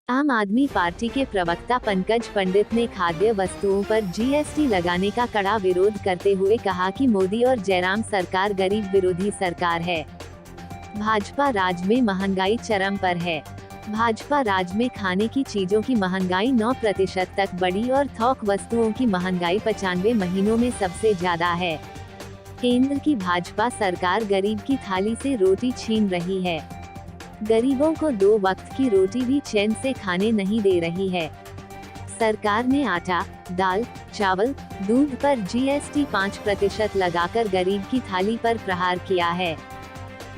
आम आदमी पार्टी के प्रवक्ता पंकज पंडित ने खाद्य वस्तुओं पर जीएसटी लगाने का कड़ा विरोध करते हुए कहा कि मोदी और जयराम सरकार गरीब विरोधी सरकार है। भाजपा राज में महंगाई चरम पर है। भाजपा राज में खाने की चीजों की महंगाई 9% तक बढ़ी और थोक वस्तुओं की महंगाई 95 महीनों में सबसे ज्यादा है। केंद्र की भाजपा सरकार गरीब की थाली से रोटी छीन रही है। गरीबों को 2 वक्त की रोटी भी चैन से खाने नहीं दे रही है। सरकार ने आटा, दाल, चावल, दूध पर जीएसटी 5% लगाकर गरीब की थाली पर प्रहार किया है।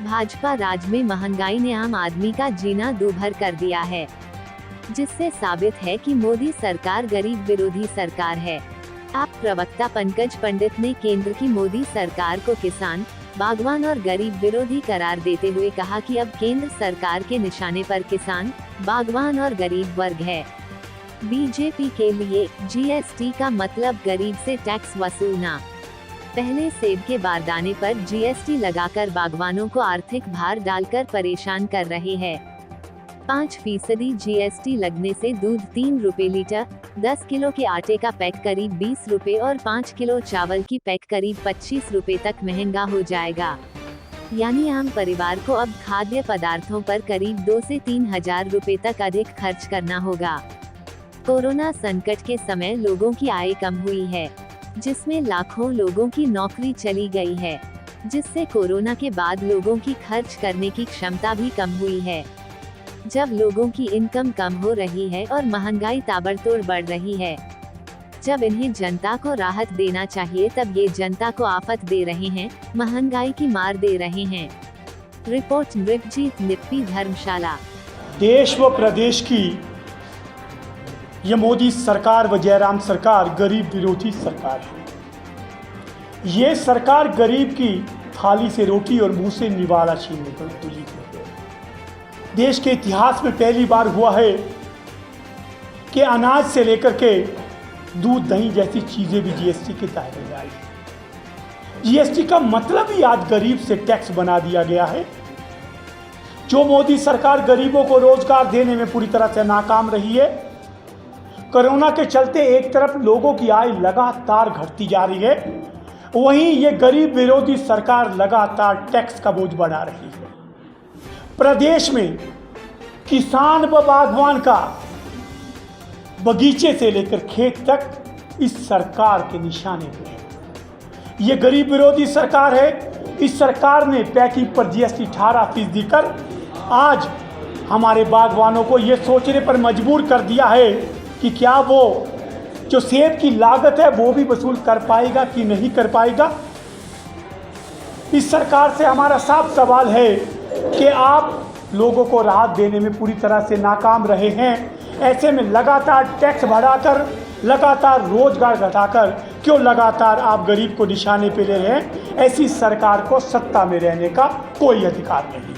भाजपा राज में महंगाई ने आम आदमी का जीना दूभर कर दिया है, जिससे साबित है कि मोदी सरकार गरीब विरोधी सरकार है। आप प्रवक्ता पंकज पंडित ने केंद्र की मोदी सरकार को किसान, बागवान और गरीब विरोधी करार देते हुए कहा कि अब केंद्र सरकार के निशाने पर किसान, बागवान और गरीब वर्ग है। बीजेपी के लिए जीएसटी का मतलब गरीब से टैक्स वसूलना। पहले सेब के बारदाने पर जीएसटी लगाकर बागवानों को आर्थिक भार डालकर परेशान कर रहे हैं। 5% जीएसटी लगने से दूध 3 रुपए लीटर, 10 किलो के आटे का पैक करीब 20 रुपए और 5 किलो चावल की पैक करीब 25 रुपए तक महंगा हो जाएगा। यानी आम परिवार को अब खाद्य पदार्थों पर करीब 2 से 3 हजार रुपए तक अधिक खर्च करना होगा। कोरोना संकट के समय लोगों की आय कम हुई है, जिसमें लाखों लोगों की नौकरी चली गई है, जिससे कोरोना के बाद लोगों की खर्च करने की क्षमता भी कम हुई है। जब लोगों की इनकम कम हो रही है और महंगाई ताबड़तोड़ बढ़ रही है, जब इन्हें जनता को राहत देना चाहिए, तब ये जनता को आफत दे रहे हैं, महंगाई की मार दे रहे हैं। रिपोर्ट नृपजीत निप्पी, धर्मशाला। देश व प्रदेश की ये मोदी सरकार व जयराम सरकार गरीब विरोधी सरकार है। ये सरकार गरीब की थाली से रोटी और मुंह से निवाला छीनने पर तुली है। देश के इतिहास में पहली बार हुआ है कि अनाज से लेकर के दूध, दही जैसी चीज़ें भी जीएसटी के दायरे में आई। जीएसटी का मतलब ही आज गरीब से टैक्स बना दिया गया है। जो मोदी सरकार गरीबों को रोजगार देने में पूरी तरह से नाकाम रही है। कोरोना के चलते एक तरफ लोगों की आय लगातार घटती जा रही है, वहीं ये गरीब विरोधी सरकार लगातार टैक्स का बोझ बढ़ा रही है। प्रदेश में किसान व बागवान का बगीचे से लेकर खेत तक इस सरकार के निशाने पे है। ये गरीब विरोधी सरकार है। इस सरकार ने पैकिंग पर जीएसटी 18% कर आज हमारे बागवानों को ये सोचने पर मजबूर कर दिया है कि क्या वो जो सेब की लागत है वो भी वसूल कर पाएगा कि नहीं कर पाएगा। इस सरकार से हमारा साफ सवाल है कि आप लोगों को राहत देने में पूरी तरह से नाकाम रहे हैं। ऐसे में लगातार टैक्स बढ़ाकर, लगातार रोजगार घटाकर क्यों लगातार आप गरीब को निशाने पे ले रहे हैं। ऐसी सरकार को सत्ता में रहने का कोई अधिकार नहीं।